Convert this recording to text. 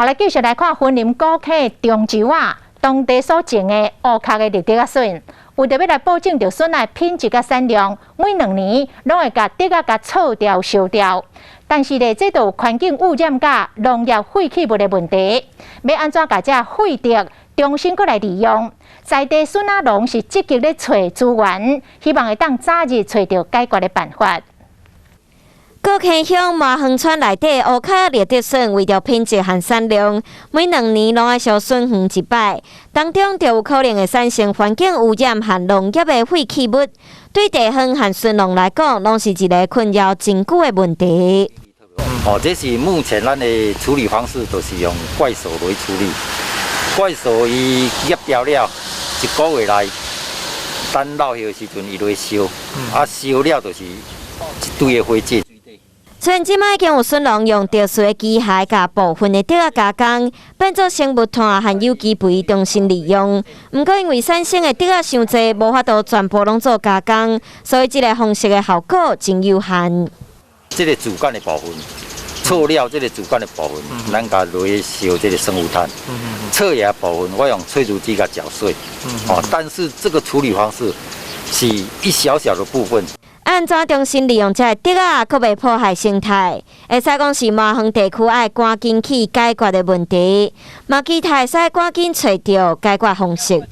来继续来看森林古溪中洲啊，当地所种的乌壳的绿竹仔笋，为着要来保证着笋的品质甲产量，每2年拢会甲竹仔甲错掉、烧掉。但是咧，这有环境污染甲农业废弃物的问题，要安怎甲这废竹重新过来利用？在地笋仔农是积极咧找资源，希望会当早日找到解决的办法。 古溪乡麻园村内底乌壳绿竹笋，为着品质和产量，每2年拢爱烧笋园1摆，当中就有可能会产生环境污染和农业的废弃物，对地方和笋农来讲，拢是一个困扰真久的问题。这是目前咱的处理方式，都是用怪手来处理。怪手伊醃掉了，1个月内，等落叶的时阵，伊就会烧，烧了就是一堆的灰烬。 虽然即摆已经有笋农用特殊的机械，甲部分的竹仔加工，变做生物炭和有机肥重新利用。不过因为产生的竹仔伤济，无法度全部拢做加工，所以这个方式的效果真有限。这个主干的部分，错了这个主干的部分，咱甲落去烧这个生物炭。侧叶部分我用催乳机甲搅碎。但是这个处理方式是一小小的部分。 安怎重新利用这竹仔，可袂破坏生态？会使讲是麻园地区爱赶紧去解决的问题，嘛期待会使赶紧找到解决方式。